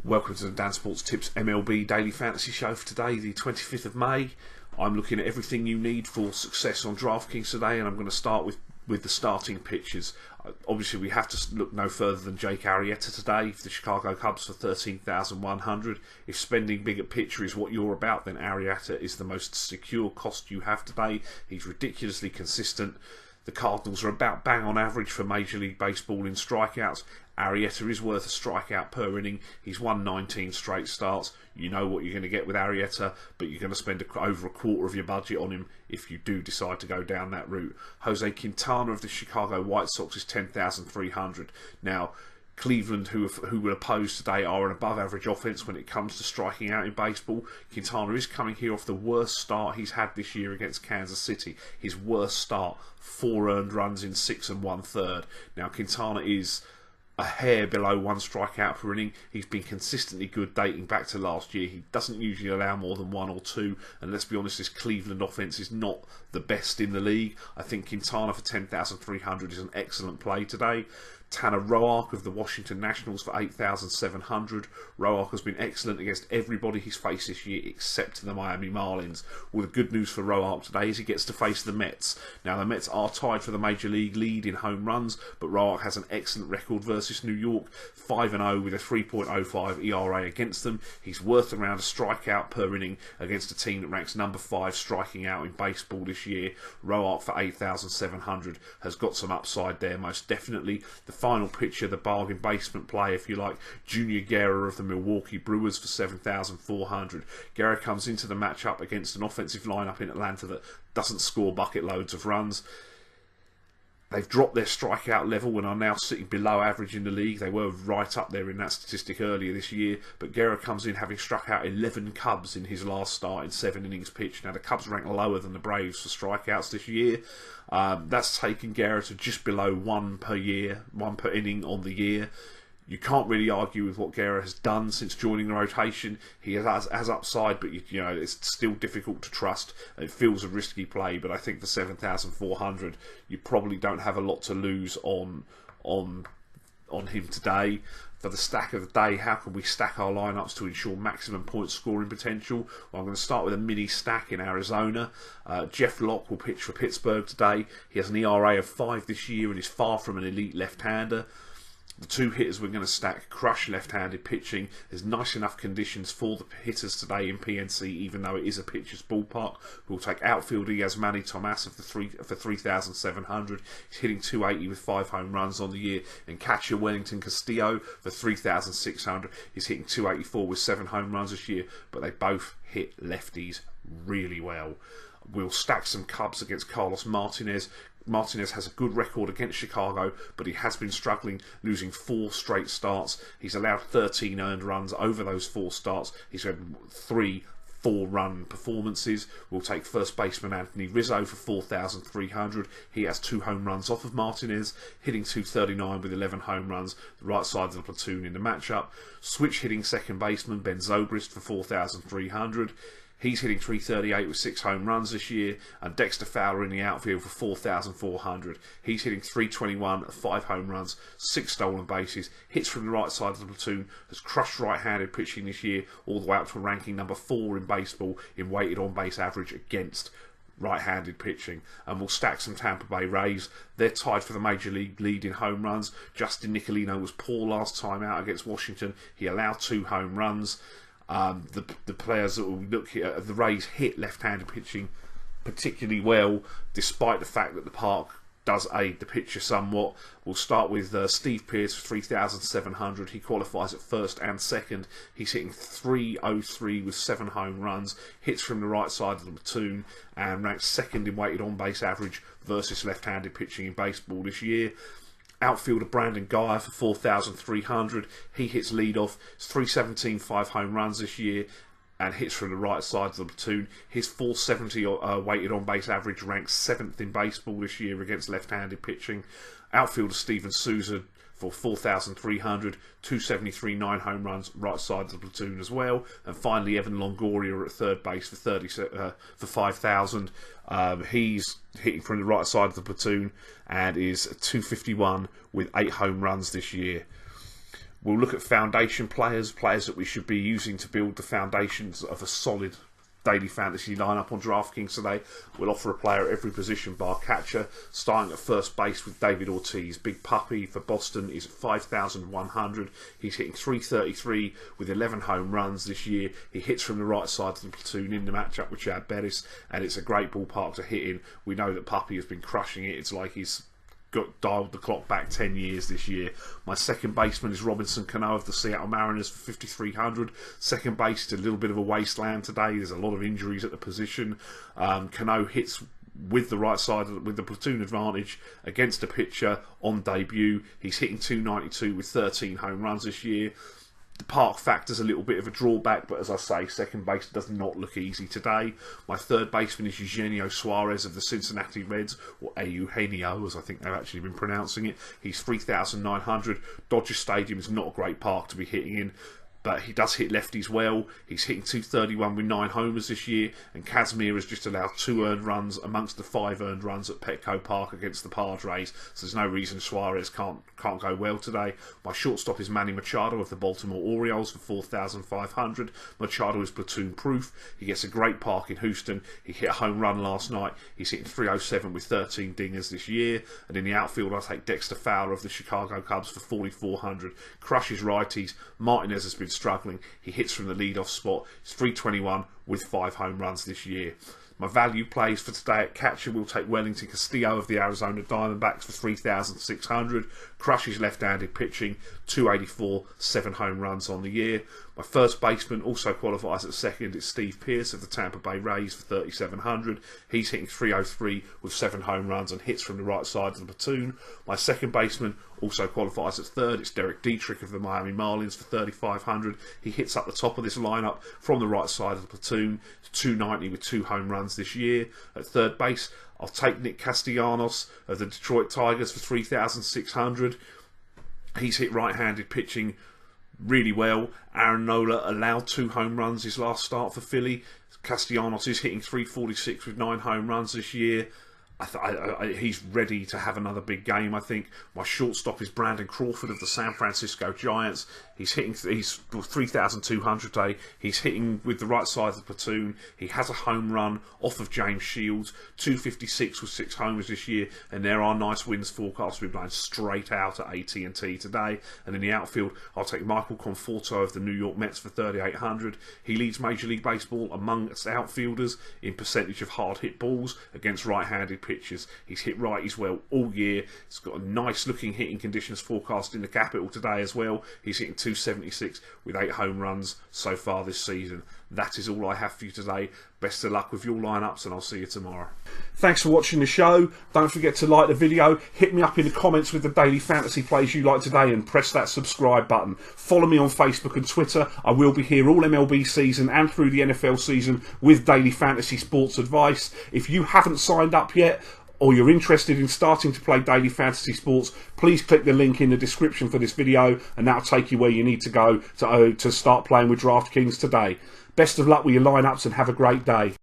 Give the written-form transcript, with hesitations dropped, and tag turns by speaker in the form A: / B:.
A: Welcome to the Dan Sports Tips MLB Daily Fantasy Show for today, the 25th of May. I'm looking at everything you need for success on DraftKings today, and I'm going to start with the starting pitchers. Obviously, we have to look no further than Jake Arrieta today for the Chicago Cubs for $13,100. If spending big at pitcher is what you're about, then Arrieta is the most secure cost you have today. He's ridiculously consistent. The Cardinals are about bang on average for Major League Baseball in strikeouts. Arrieta is worth a strikeout per inning. He's won 19 straight starts. You know what you're going to get with Arrieta, but you're going to spend over a quarter of your budget on him if you do decide to go down that route. Jose Quintana of the Chicago White Sox is $10,300. Now, Cleveland, who will oppose today, are an above-average offense when it comes to striking out in baseball. Quintana is coming here off the worst start he's had this year against Kansas City. His worst start, 4 earned runs in 6 1/3. Now, Quintana is a hair below 1 strikeout per inning. He's been consistently good dating back to last year. He doesn't usually allow more than 1 or 2, and let's be honest, this Cleveland offense is not the best in the league. I think Quintana for $10,300 is an excellent play today. Tanner Roark of the Washington Nationals for $8,700. Roark has been excellent against everybody he's faced this year except the Miami Marlins. Well, the good news for Roark today is he gets to face the Mets. Now, the Mets are tied for the Major League lead in home runs, but Roark has an excellent record versus New York, 5-0 with a 3.05 ERA against them. He's worth around a strikeout per inning against a team that ranks number 5 striking out in baseball this year. Roark for $8,700 has got some upside there, most definitely. The final pitcher, the bargain basement play, if you like, Junior Guerra of the Milwaukee Brewers for $7,400. Guerra comes into the matchup against an offensive lineup in Atlanta that doesn't score bucket loads of runs. They've dropped their strikeout level and are now sitting below average in the league. They were right up there in that statistic earlier this year, but Guerra comes in having struck out 11 Cubs in his last start in 7 innings pitched. Now, the Cubs rank lower than the Braves for strikeouts this year. That's taken Guerra to just below 1 per inning on the year. You can't really argue with what Guerra has done since joining the rotation. He has upside, but you know it's still difficult to trust. It feels a risky play, but I think for $7,400, you probably don't have a lot to lose on him today. For the stack of the day, how can we stack our lineups to ensure maximum point scoring potential? Well, I'm going to start with a mini stack in Arizona. Jeff Locke will pitch for Pittsburgh today. He has an ERA of 5 this year and is far from an elite left-hander. The 2 hitters we're going to stack crush left-handed pitching. There's nice enough conditions for the hitters today in PNC, even though it is a pitcher's ballpark. We'll take outfielder. He has Manny Thomas for $3,700. He's hitting .280 with 5 home runs on the year. And catcher Wellington Castillo for $3,600. He's hitting .284 with 7 home runs this year. But they both hit lefties really well. We'll stack some Cubs against Carlos Martinez. Martinez has a good record against Chicago, but he has been struggling, losing 4 straight starts. He's allowed 13 earned runs over those 4 starts. He's had 3 4-run performances. We'll take first baseman Anthony Rizzo for $4,300. He has 2 home runs off of Martinez, hitting .239 with 11 home runs, the right side of the platoon in the matchup. Switch hitting second baseman Ben Zobrist for $4,300. He's hitting .338 with 6 home runs this year, and Dexter Fowler in the outfield for $4,400. He's hitting .321, 5 home runs, 6 stolen bases, hits from the right side of the platoon, has crushed right-handed pitching this year, all the way up to ranking number 4 in baseball in weighted on-base average against right-handed pitching. And we'll stack some Tampa Bay Rays. They're tied for the Major League lead in home runs. Justin Nicolino was poor last time out against Washington. He allowed 2 home runs. The players that we look at, the Rays hit left-handed pitching particularly well, despite the fact that the park does aid the pitcher somewhat. We'll start with Steve Pearce for $3,700. He qualifies at first and second. He's hitting .303 with 7 home runs, hits from the right side of the platoon, and ranks second in weighted on-base average versus left-handed pitching in baseball this year. Outfielder Brandon Guyer for $4,300. He hits leadoff. It's .317, 5 home runs this year, and hits from the right side of the platoon. His .470 weighted on-base average ranks 7th in baseball this year against left-handed pitching. Outfielder Steven Souza for $4,300, .273, 9 home runs, right side of the platoon as well. And finally, Evan Longoria at third base for $5,000. He's hitting from the right side of the platoon and is .251 with 8 home runs this year. We'll look at foundation players that we should be using to build the foundations of a solid daily fantasy lineup on DraftKings today. We'll offer a player at every position bar catcher, starting at first base with David Ortiz. Big puppy for Boston is at 5,100. He's hitting .333 with 11 home runs this year. He hits from the right side of the platoon in the matchup with Chad Bettis, and it's a great ballpark to hit in. We know that Puppy has been crushing it. It's like he's dialed the clock back 10 years this year. My second baseman is Robinson Cano of the Seattle Mariners for 5,300. Second base is a little bit of a wasteland today. There's a lot of injuries at the position. Cano hits with the right side, with the platoon advantage against a pitcher on debut. He's hitting .292 with 13 home runs this year. The park factor's a little bit of a drawback, but as I say, second base does not look easy today. My third baseman is Eugenio Suarez of the Cincinnati Reds, or Eugenio, as I think they've actually been pronouncing it. He's 3,900. Dodger Stadium is not a great park to be hitting in, but he does hit lefties well. He's hitting .231 with 9 homers this year, and Kazmir has just allowed 2 earned runs amongst the 5 earned runs at Petco Park against the Padres, so there's no reason Suarez can't go well today. My shortstop is Manny Machado of the Baltimore Orioles for 4,500. Machado is platoon proof. He gets a great park in Houston. He hit a home run last night. He's hitting .307 with 13 dingers this year. And in the outfield, I take Dexter Fowler of the Chicago Cubs for 4,400. Crushes righties. Martinez has been struggling. He hits from the leadoff spot. He's .321 with 5 home runs this year. My value plays for today at catcher will take Wellington Castillo of the Arizona Diamondbacks for 3,600. Crushes left-handed pitching, .284, 7 home runs on the year. My first baseman also qualifies at second. It's Steve Pearce of the Tampa Bay Rays for 3,700. He's hitting .303 with 7 home runs and hits from the right side of the platoon. My second baseman also qualifies at third. It's Derek Dietrich of the Miami Marlins for 3,500. He hits up the top of this lineup from the right side of the platoon. .290 with 2 home runs this year. At third base, I'll take Nick Castellanos of the Detroit Tigers for 3,600. He's hit right-handed pitching really well. Aaron Nola allowed 2 home runs his last start for Philly. Castellanos is hitting .346 with 9 home runs this year. He's ready to have another big game, I think. My shortstop is Brandon Crawford of the San Francisco Giants. He's 3,200 today. He's hitting with the right side of the platoon. He has a home run off of James Shields. .256 with 6 homers this year. And there are nice winds forecast to be blown straight out at AT&T today. And in the outfield, I'll take Michael Conforto of the New York Mets for 3,800. He leads Major League Baseball amongst outfielders in percentage of hard hit balls against right-handed pitchers. He's hit righties well all year. He's got a nice looking hitting conditions forecast in the capital today as well. He's hitting .276 with 8 home runs so far this season. That is all I have for you today. Best of luck with your lineups, and I'll see you tomorrow. Thanks for watching the show. Don't forget to like the video. Hit me up in the comments with the daily fantasy plays you like today, and press that subscribe button. Follow me on Facebook and Twitter. I will be here all MLB season and through the NFL season with daily fantasy sports advice. If you haven't signed up yet, or you're interested in starting to play daily fantasy sports, please click the link in the description for this video, and that'll take you where you need to go to start playing with DraftKings today. Best of luck with your lineups, and have a great day.